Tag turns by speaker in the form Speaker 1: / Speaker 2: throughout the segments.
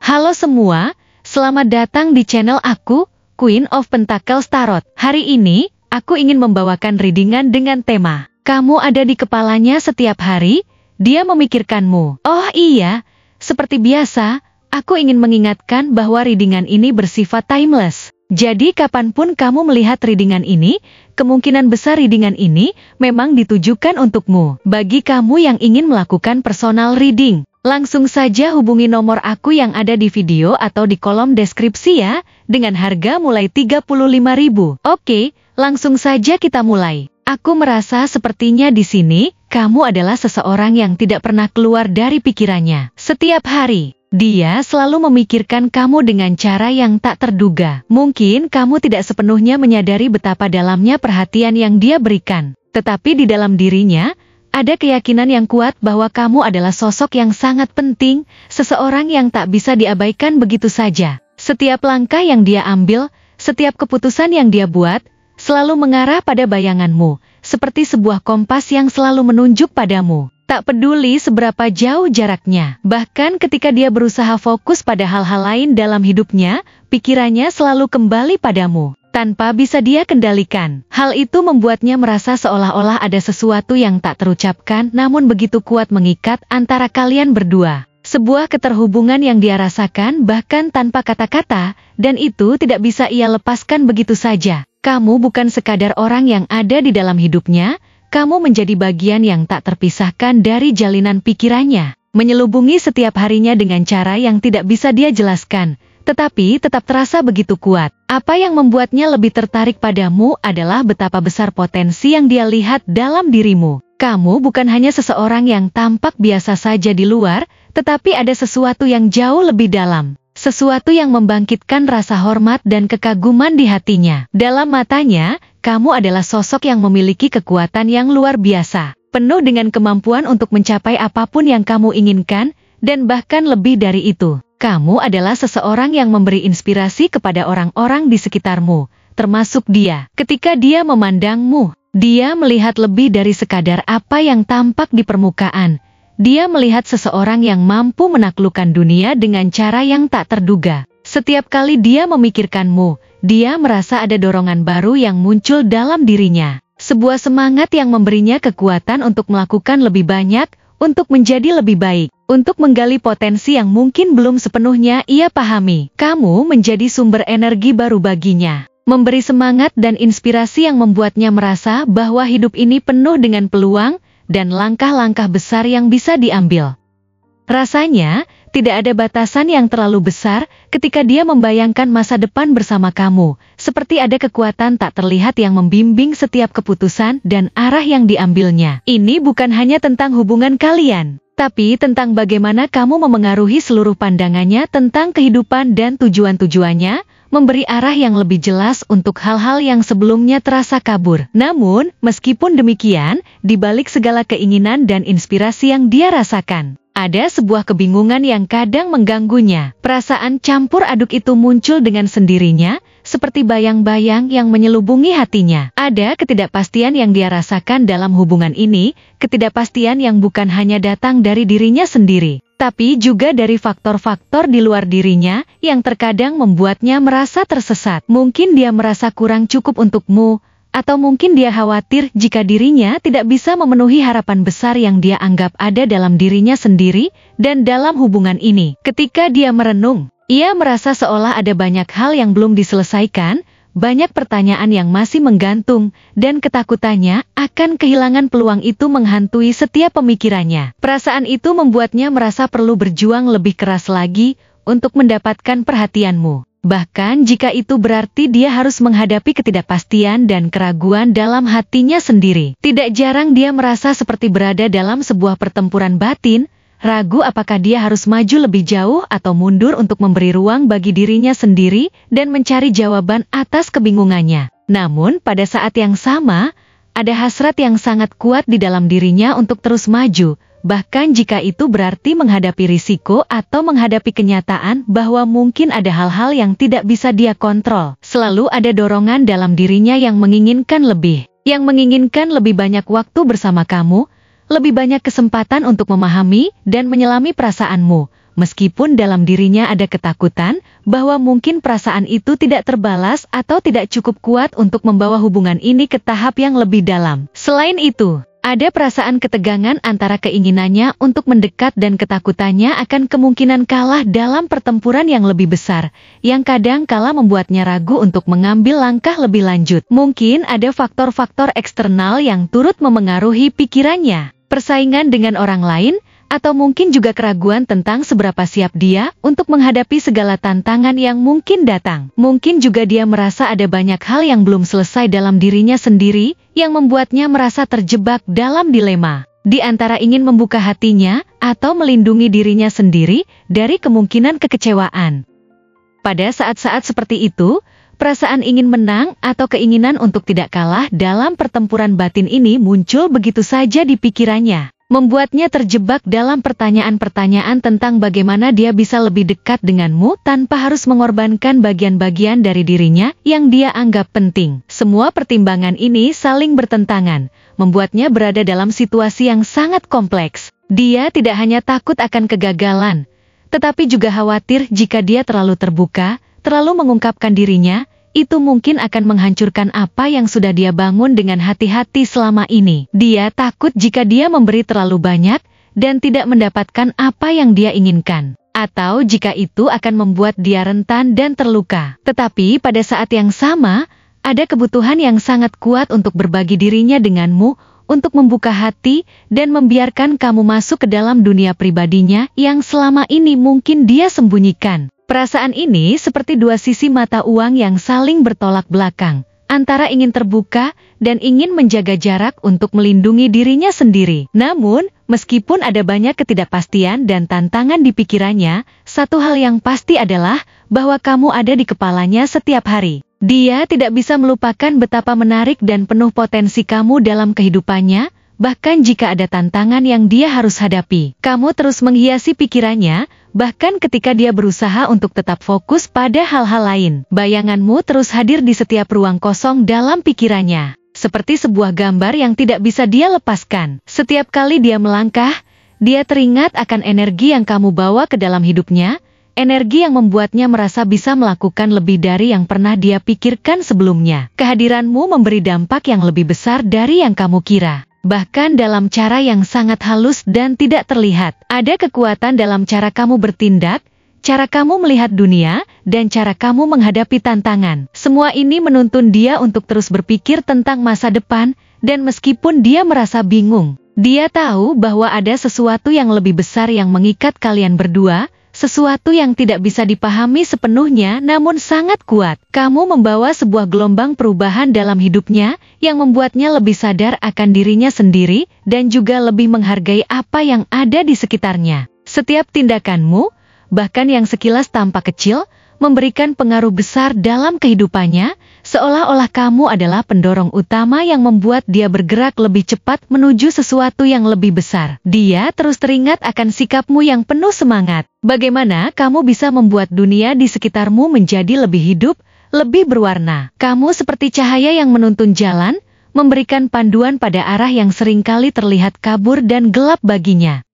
Speaker 1: Halo semua, selamat datang di channel aku, Queen of Pentacles Tarot. Hari ini, aku ingin membawakan readingan dengan tema, kamu ada di kepalanya setiap hari, dia memikirkanmu. Oh iya, seperti biasa, aku ingin mengingatkan bahwa readingan ini bersifat timeless. Jadi kapanpun kamu melihat readingan ini, kemungkinan besar readingan ini memang ditujukan untukmu. Bagi kamu yang ingin melakukan personal reading, langsung saja hubungi nomor aku yang ada di video atau di kolom deskripsi ya, dengan harga mulai 35.000. Oke, langsung saja kita mulai. Aku merasa sepertinya di sini, kamu adalah seseorang yang tidak pernah keluar dari pikirannya. Setiap hari, dia selalu memikirkan kamu dengan cara yang tak terduga. Mungkin kamu tidak sepenuhnya menyadari betapa dalamnya perhatian yang dia berikan. Tetapi di dalam dirinya, ada keyakinan yang kuat bahwa kamu adalah sosok yang sangat penting, seseorang yang tak bisa diabaikan begitu saja. Setiap langkah yang dia ambil, setiap keputusan yang dia buat, selalu mengarah pada bayanganmu, seperti sebuah kompas yang selalu menunjuk padamu. Tak peduli seberapa jauh jaraknya, bahkan ketika dia berusaha fokus pada hal-hal lain dalam hidupnya, pikirannya selalu kembali padamu, tanpa bisa dia kendalikan. Hal itu membuatnya merasa seolah-olah ada sesuatu yang tak terucapkan namun begitu kuat mengikat antara kalian berdua. Sebuah keterhubungan yang dia rasakan bahkan tanpa kata-kata, dan itu tidak bisa ia lepaskan begitu saja. Kamu bukan sekadar orang yang ada di dalam hidupnya, kamu menjadi bagian yang tak terpisahkan dari jalinan pikirannya, menyelubungi setiap harinya dengan cara yang tidak bisa dia jelaskan, tetapi tetap terasa begitu kuat. Apa yang membuatnya lebih tertarik padamu adalah betapa besar potensi yang dia lihat dalam dirimu. Kamu bukan hanya seseorang yang tampak biasa saja di luar, tetapi ada sesuatu yang jauh lebih dalam. Sesuatu yang membangkitkan rasa hormat dan kekaguman di hatinya. Dalam matanya, kamu adalah sosok yang memiliki kekuatan yang luar biasa, penuh dengan kemampuan untuk mencapai apapun yang kamu inginkan, dan bahkan lebih dari itu. Kamu adalah seseorang yang memberi inspirasi kepada orang-orang di sekitarmu, termasuk dia. Ketika dia memandangmu, dia melihat lebih dari sekadar apa yang tampak di permukaan. Dia melihat seseorang yang mampu menaklukkan dunia dengan cara yang tak terduga. Setiap kali dia memikirkanmu, dia merasa ada dorongan baru yang muncul dalam dirinya. Sebuah semangat yang memberinya kekuatan untuk melakukan lebih banyak, untuk menjadi lebih baik, untuk menggali potensi yang mungkin belum sepenuhnya ia pahami. Kamu menjadi sumber energi baru baginya, memberi semangat dan inspirasi yang membuatnya merasa bahwa hidup ini penuh dengan peluang, dan langkah-langkah besar yang bisa diambil. Rasanya, tidak ada batasan yang terlalu besar ketika dia membayangkan masa depan bersama kamu, seperti ada kekuatan tak terlihat yang membimbing setiap keputusan dan arah yang diambilnya. Ini bukan hanya tentang hubungan kalian, tapi tentang bagaimana kamu memengaruhi seluruh pandangannya tentang kehidupan dan tujuan-tujuannya, memberi arah yang lebih jelas untuk hal-hal yang sebelumnya terasa kabur. Namun, meskipun demikian, di balik segala keinginan dan inspirasi yang dia rasakan, ada sebuah kebingungan yang kadang mengganggunya. Perasaan campur aduk itu muncul dengan sendirinya, seperti bayang-bayang yang menyelubungi hatinya. Ada ketidakpastian yang dia rasakan dalam hubungan ini, ketidakpastian yang bukan hanya datang dari dirinya sendiri, tapi juga dari faktor-faktor di luar dirinya yang terkadang membuatnya merasa tersesat. Mungkin dia merasa kurang cukup untukmu, atau mungkin dia khawatir jika dirinya tidak bisa memenuhi harapan besar yang dia anggap ada dalam dirinya sendiri dan dalam hubungan ini. Ketika dia merenung, ia merasa seolah ada banyak hal yang belum diselesaikan, banyak pertanyaan yang masih menggantung, dan ketakutannya akan kehilangan peluang itu menghantui setiap pemikirannya. Perasaan itu membuatnya merasa perlu berjuang lebih keras lagi untuk mendapatkan perhatianmu. Bahkan jika itu berarti dia harus menghadapi ketidakpastian dan keraguan dalam hatinya sendiri. Tidak jarang dia merasa seperti berada dalam sebuah pertempuran batin, ragu apakah dia harus maju lebih jauh atau mundur untuk memberi ruang bagi dirinya sendiri dan mencari jawaban atas kebingungannya. Namun pada saat yang sama, ada hasrat yang sangat kuat di dalam dirinya untuk terus maju, bahkan jika itu berarti menghadapi risiko atau menghadapi kenyataan bahwa mungkin ada hal-hal yang tidak bisa dia kontrol. Selalu ada dorongan dalam dirinya yang menginginkan lebih banyak waktu bersama kamu, lebih banyak kesempatan untuk memahami dan menyelami perasaanmu, meskipun dalam dirinya ada ketakutan bahwa mungkin perasaan itu tidak terbalas atau tidak cukup kuat untuk membawa hubungan ini ke tahap yang lebih dalam. Selain itu, ada perasaan ketegangan antara keinginannya untuk mendekat dan ketakutannya akan kemungkinan kalah dalam pertempuran yang lebih besar, yang kadang kala membuatnya ragu untuk mengambil langkah lebih lanjut. Mungkin ada faktor-faktor eksternal yang turut memengaruhi pikirannya, persaingan dengan orang lain, atau mungkin juga keraguan tentang seberapa siap dia untuk menghadapi segala tantangan yang mungkin datang. Mungkin juga dia merasa ada banyak hal yang belum selesai dalam dirinya sendiri, yang membuatnya merasa terjebak dalam dilema, di antara ingin membuka hatinya atau melindungi dirinya sendiri dari kemungkinan kekecewaan. Pada saat-saat seperti itu, perasaan ingin menang atau keinginan untuk tidak kalah dalam pertempuran batin ini muncul begitu saja di pikirannya, membuatnya terjebak dalam pertanyaan-pertanyaan tentang bagaimana dia bisa lebih dekat denganmu tanpa harus mengorbankan bagian-bagian dari dirinya yang dia anggap penting. Semua pertimbangan ini saling bertentangan, membuatnya berada dalam situasi yang sangat kompleks. Dia tidak hanya takut akan kegagalan, tetapi juga khawatir jika dia terlalu terbuka, terlalu mengungkapkan dirinya, itu mungkin akan menghancurkan apa yang sudah dia bangun dengan hati-hati selama ini. Dia takut jika dia memberi terlalu banyak dan tidak mendapatkan apa yang dia inginkan, atau jika itu akan membuat dia rentan dan terluka. Tetapi pada saat yang sama, ada kebutuhan yang sangat kuat untuk berbagi dirinya denganmu, untuk membuka hati dan membiarkan kamu masuk ke dalam dunia pribadinya yang selama ini mungkin dia sembunyikan. Perasaan ini seperti dua sisi mata uang yang saling bertolak belakang, antara ingin terbuka dan ingin menjaga jarak untuk melindungi dirinya sendiri. Namun, meskipun ada banyak ketidakpastian dan tantangan di pikirannya, satu hal yang pasti adalah bahwa kamu ada di kepalanya setiap hari. Dia tidak bisa melupakan betapa menarik dan penuh potensi kamu dalam kehidupannya, bahkan jika ada tantangan yang dia harus hadapi. Kamu terus menghiasi pikirannya, bahkan ketika dia berusaha untuk tetap fokus pada hal-hal lain. Bayanganmu terus hadir di setiap ruang kosong dalam pikirannya, seperti sebuah gambar yang tidak bisa dia lepaskan. Setiap kali dia melangkah, dia teringat akan energi yang kamu bawa ke dalam hidupnya, energi yang membuatnya merasa bisa melakukan lebih dari yang pernah dia pikirkan sebelumnya. Kehadiranmu memberi dampak yang lebih besar dari yang kamu kira, bahkan dalam cara yang sangat halus dan tidak terlihat. Ada kekuatan dalam cara kamu bertindak, cara kamu melihat dunia, dan cara kamu menghadapi tantangan. Semua ini menuntun dia untuk terus berpikir tentang masa depan, dan meskipun dia merasa bingung, dia tahu bahwa ada sesuatu yang lebih besar yang mengikat kalian berdua, sesuatu yang tidak bisa dipahami sepenuhnya namun sangat kuat. Kamu membawa sebuah gelombang perubahan dalam hidupnya yang membuatnya lebih sadar akan dirinya sendiri dan juga lebih menghargai apa yang ada di sekitarnya. Setiap tindakanmu, bahkan yang sekilas tampak kecil, memberikan pengaruh besar dalam kehidupannya, seolah-olah kamu adalah pendorong utama yang membuat dia bergerak lebih cepat menuju sesuatu yang lebih besar. Dia terus teringat akan sikapmu yang penuh semangat. Bagaimana kamu bisa membuat dunia di sekitarmu menjadi lebih hidup, lebih berwarna. Kamu seperti cahaya yang menuntun jalan, memberikan panduan pada arah yang seringkali terlihat kabur dan gelap baginya.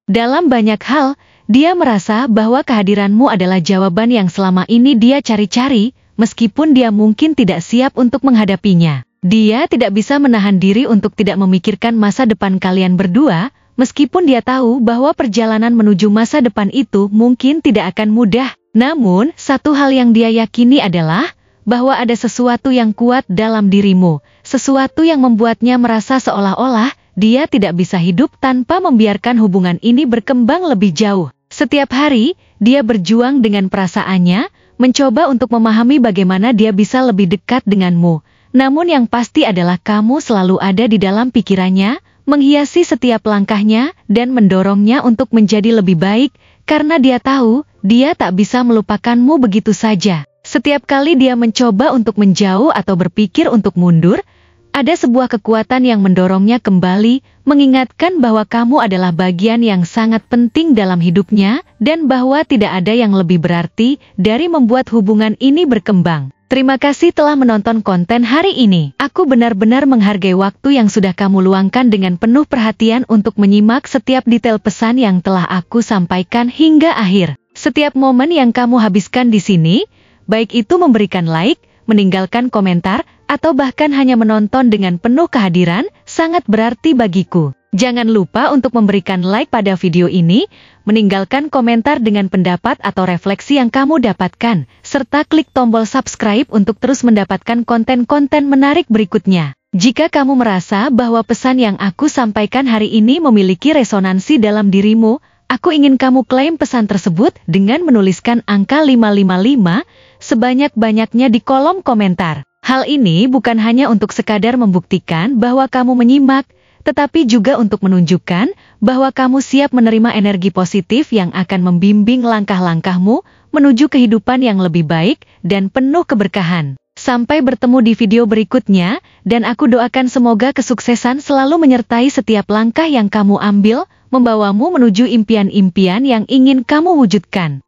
Speaker 1: Dalam banyak hal, dia merasa bahwa kehadiranmu adalah jawaban yang selama ini dia cari-cari, meskipun dia mungkin tidak siap untuk menghadapinya. Dia tidak bisa menahan diri untuk tidak memikirkan masa depan kalian berdua, meskipun dia tahu bahwa perjalanan menuju masa depan itu mungkin tidak akan mudah. Namun, satu hal yang dia yakini adalah bahwa ada sesuatu yang kuat dalam dirimu, sesuatu yang membuatnya merasa seolah-olah dia tidak bisa hidup tanpa membiarkan hubungan ini berkembang lebih jauh. Setiap hari, dia berjuang dengan perasaannya, mencoba untuk memahami bagaimana dia bisa lebih dekat denganmu. Namun yang pasti adalah kamu selalu ada di dalam pikirannya, menghiasi setiap langkahnya, dan mendorongnya untuk menjadi lebih baik, karena dia tahu, dia tak bisa melupakanmu begitu saja. Setiap kali dia mencoba untuk menjauh atau berpikir untuk mundur, ada sebuah kekuatan yang mendorongnya kembali, mengingatkan bahwa kamu adalah bagian yang sangat penting dalam hidupnya, dan bahwa tidak ada yang lebih berarti dari membuat hubungan ini berkembang. Terima kasih telah menonton konten hari ini. Aku benar-benar menghargai waktu yang sudah kamu luangkan dengan penuh perhatian untuk menyimak setiap detail pesan yang telah aku sampaikan hingga akhir. Setiap momen yang kamu habiskan di sini, baik itu memberikan like, meninggalkan komentar, atau bahkan hanya menonton dengan penuh kehadiran, sangat berarti bagiku. Jangan lupa untuk memberikan like pada video ini, meninggalkan komentar dengan pendapat atau refleksi yang kamu dapatkan, serta klik tombol subscribe untuk terus mendapatkan konten-konten menarik berikutnya. Jika kamu merasa bahwa pesan yang aku sampaikan hari ini memiliki resonansi dalam dirimu, aku ingin kamu klaim pesan tersebut dengan menuliskan angka 555 sebanyak-banyaknya di kolom komentar. Hal ini bukan hanya untuk sekadar membuktikan bahwa kamu menyimak, tetapi juga untuk menunjukkan bahwa kamu siap menerima energi positif yang akan membimbing langkah-langkahmu menuju kehidupan yang lebih baik dan penuh keberkahan. Sampai bertemu di video berikutnya, dan aku doakan semoga kesuksesan selalu menyertai setiap langkah yang kamu ambil, membawamu menuju impian-impian yang ingin kamu wujudkan.